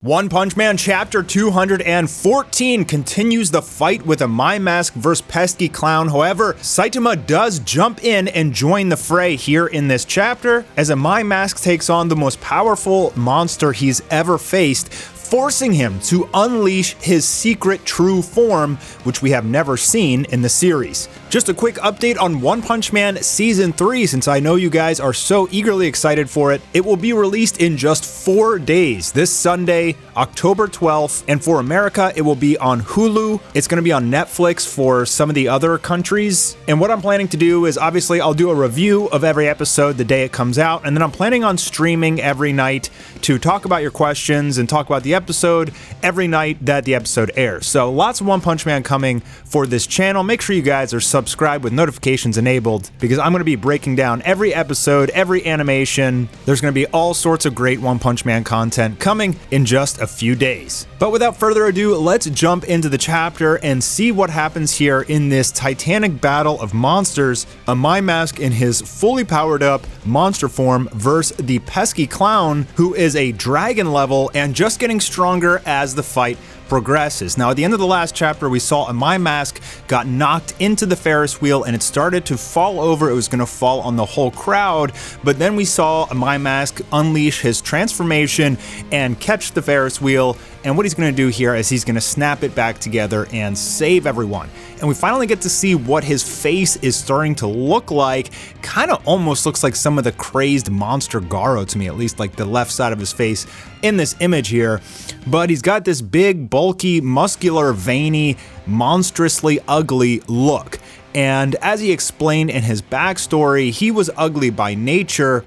One Punch Man Chapter 214 continues the fight with a My Mask vs. Pesky Clown. However, Saitama does jump in and join the fray here in this chapter, as a My Mask takes on the most powerful monster he's ever faced, forcing him to unleash his secret true form, which we have never seen in the series. Just a quick update on One Punch Man Season 3, since I know you guys are so eagerly excited for it. It will be released in just 4 days, this Sunday, October 12th, and for America, it will be on Hulu. It's going to be on Netflix for some of the other countries. And what I'm planning to do is, obviously, I'll do a review of every episode the day it comes out, and then I'm planning on streaming every night to talk about your questions and talk about the episode every night that the episode airs. So lots of One Punch Man coming for this channel. Make sure you guys are subscribed with notifications enabled, because I'm going to be breaking down every episode, every animation. There's going to be all sorts of great One Punch Man content coming in just a few days. But without further ado, let's jump into the chapter and see what happens here in this titanic battle of monsters. A My Mask in his fully powered up monster form versus the Pesky Clown, who is a dragon level and just getting stronger as the fight progresses. Now, at the end of the last chapter, we saw a My Mask got knocked into the Ferris wheel and it started to fall over. It was going to fall on the whole crowd, but then we saw a My Mask unleash his transformation and catch the Ferris wheel. And what he's going to do here is he's going to snap it back together and save everyone. And we finally get to see what his face is starting to look like. Kind of almost looks like some of the crazed monster Garo to me, at least like the left side of his face in this image here. But he's got this big, bulky, muscular, veiny, monstrously ugly look. And as he explained in his backstory, he was ugly by nature,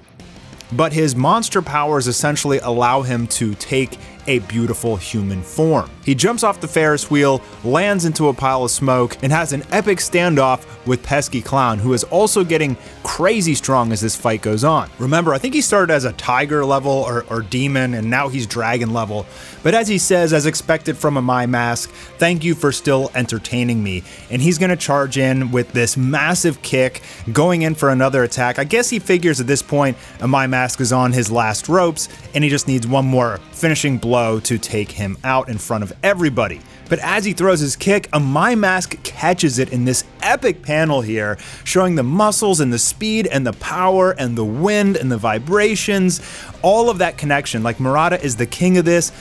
but his monster powers essentially allow him to take a beautiful human form. He jumps off the Ferris wheel, lands into a pile of smoke, and has an epic standoff with Pesky Clown, who is also getting crazy strong as this fight goes on. Remember, I think he started as a tiger level or demon, and now he's dragon level. But as he says, as expected from a My Mask, thank you for still entertaining me. And he's gonna charge in with this massive kick, going in for another attack. I guess he figures at this point a My Mask is on his last ropes, and he just needs one more finishing blow to take him out in front of everybody. But as he throws his kick, a My Mask catches it in this epic panel here, showing the muscles and the speed and the power and the wind and the vibrations, all of that connection. Like, Murata is the king of this,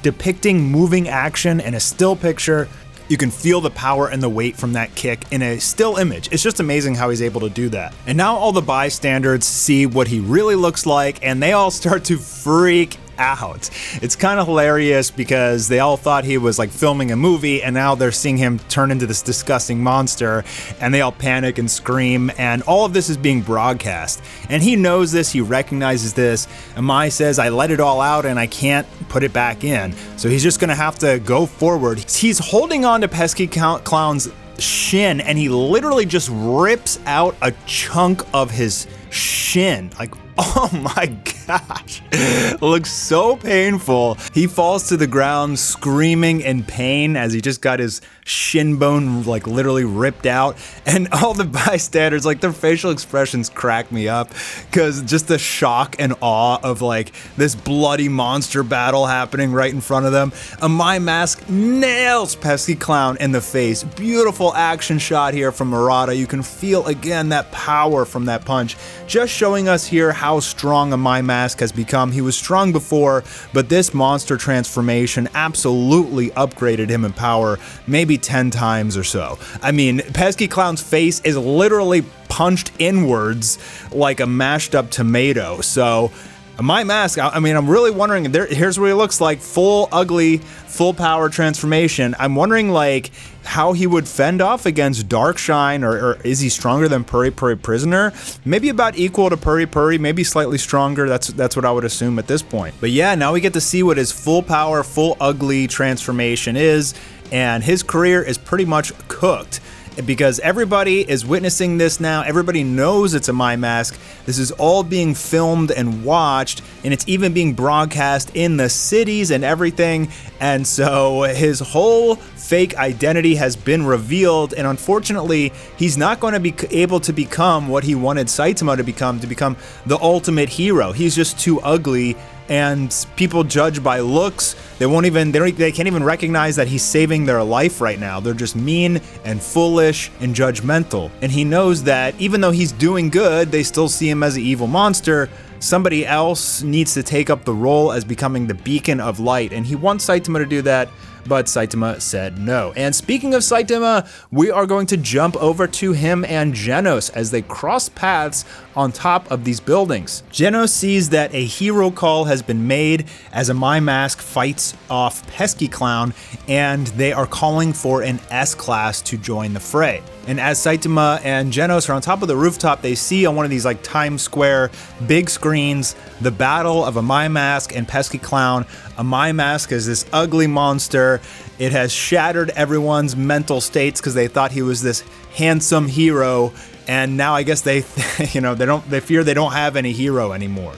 depicting moving action in a still picture. You can feel the power and the weight from that kick in a still image. It's just amazing how he's able to do that. And now all the bystanders see what he really looks like, and they all start to freak out. It's kind of hilarious because they all thought he was like filming a movie, and now they're seeing him turn into this disgusting monster, and they all panic and scream, and all of this is being broadcast. And he knows this, he recognizes this. Amai says, I let it all out and I can't put it back in. So he's just gonna have to go forward. He's holding on to Pesky Clown's shin, and he literally just rips out a chunk of his shin. Like, oh my gosh, it looks so painful. He falls to the ground screaming in pain as he just got his shin bone like literally ripped out, and all the bystanders, like, their facial expressions crack me up, because just the shock and awe of like this bloody monster battle happening right in front of them. A My Mask nails Pesky Clown in the face. Beautiful action shot here from Murata. You can feel again that power from that punch, just showing us here how strong a My Mask has become. He was strong before, but this monster transformation absolutely upgraded him in power, maybe 10 times or so. I mean, Pesky Clown's face is literally punched inwards like a mashed up tomato. So My Mask, I mean, I'm really wondering, here's what he looks like, full ugly, full power transformation. I'm wondering like how he would fend off against Darkshine, or is he stronger than Puri Puri Prisoner? Maybe about equal to Puri Puri, maybe slightly stronger. That's what I would assume at this point. But yeah, now we get to see what his full power, full ugly transformation is, and his career is pretty much cooked, because everybody is witnessing this now. Everybody knows it's a My Mask. This is all being filmed and watched, and it's even being broadcast in the cities and everything. And so his whole fake identity has been revealed, and unfortunately, he's not going to be able to become what he wanted Saitama to become the ultimate hero. He's just too ugly and people judge by looks. They can't even recognize that he's saving their life right now. They're just mean and foolish and judgmental. And he knows that even though he's doing good, they still see him as an evil monster. Somebody else needs to take up the role as becoming the beacon of light, and he wants Saitama to do that, but Saitama said no. And speaking of Saitama, we are going to jump over to him and Genos as they cross paths on top of these buildings. Genos sees that a hero call has been made as a My Mask fights off Pesky Clown, and they are calling for an S-Class to join the fray. And as Saitama and Genos are on top of the rooftop, they see on one of these like Times Square big screens the battle of a My Mask and Pesky Clown. A My Mask is this ugly monster. It has shattered everyone's mental states because they thought he was this handsome hero, and now I guess they fear they don't have any hero anymore.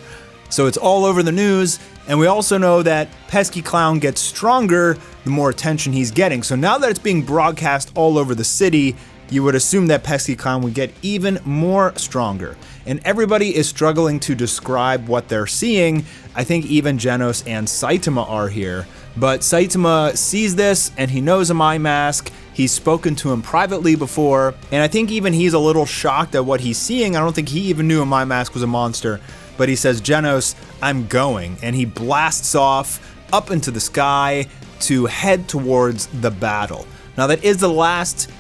So it's all over the news, and we also know that Pesky Clown gets stronger the more attention he's getting. So now that it's being broadcast all over the city, you would assume that Pesky Clown would get even more stronger. And everybody is struggling to describe what they're seeing. I think even Genos and Saitama are here. But Saitama sees this, and he knows a My Mask. He's spoken to him privately before, and I think even he's a little shocked at what he's seeing. I don't think he even knew a My Mask was a monster. But he says, Genos, I'm going. And he blasts off up into the sky to head towards the battle. Now that is the last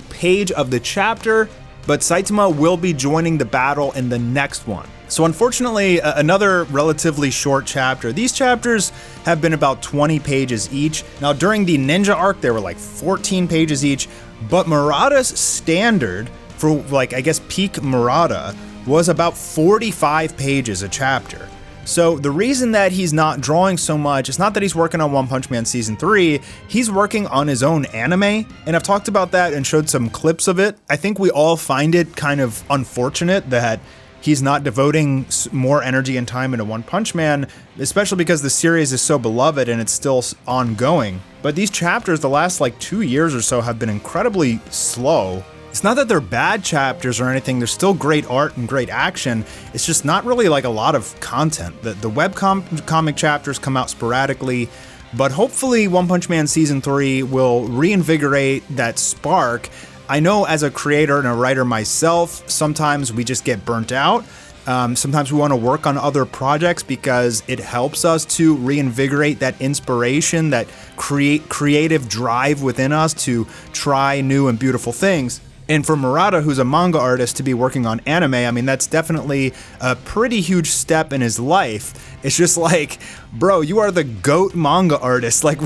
page of the chapter, but Saitama will be joining the battle in the next one. So unfortunately, another relatively short chapter. These chapters have been about 20 pages each. Now during the ninja arc, they were like 14 pages each, but Murata's standard for like, I guess, peak Murata was about 45 pages a chapter. So the reason that he's not drawing so much, it's not that he's working on One Punch Man Season 3, he's working on his own anime, and I've talked about that and showed some clips of it. I think we all find it kind of unfortunate that he's not devoting more energy and time into One Punch Man, especially because the series is so beloved and it's still ongoing. But these chapters, the last like 2 years or so, have been incredibly slow. It's not that they're bad chapters or anything, there's still great art and great action, it's just not really like a lot of content. The webcomic chapters come out sporadically, but hopefully One Punch Man Season 3 will reinvigorate that spark. I know as a creator and a writer myself, sometimes we just get burnt out. Sometimes we want to work on other projects because it helps us to reinvigorate that inspiration, that creative drive within us to try new and beautiful things. And for Murata, who's a manga artist, to be working on anime, I mean, that's definitely a pretty huge step in his life. It's just like, bro, you are the GOAT manga artist. Like,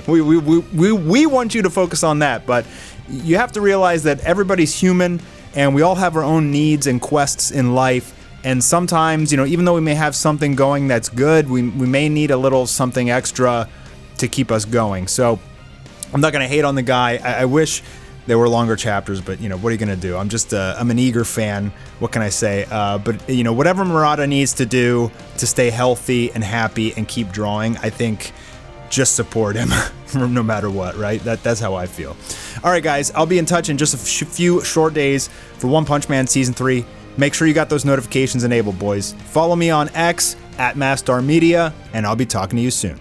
we want you to focus on that. But you have to realize that everybody's human, and we all have our own needs and quests in life. And sometimes, even though we may have something going that's good, we may need a little something extra to keep us going. So I'm not going to hate on the guy. I wish there were longer chapters, but what are you gonna do? I'm an eager fan. What can I say? But whatever Murata needs to do to stay healthy and happy and keep drawing, I think just support him no matter what, right? That's how I feel. All right, guys, I'll be in touch in just a few short days for One Punch Man Season 3. Make sure you got those notifications enabled, boys. Follow me on X @Mastar Media, and I'll be talking to you soon.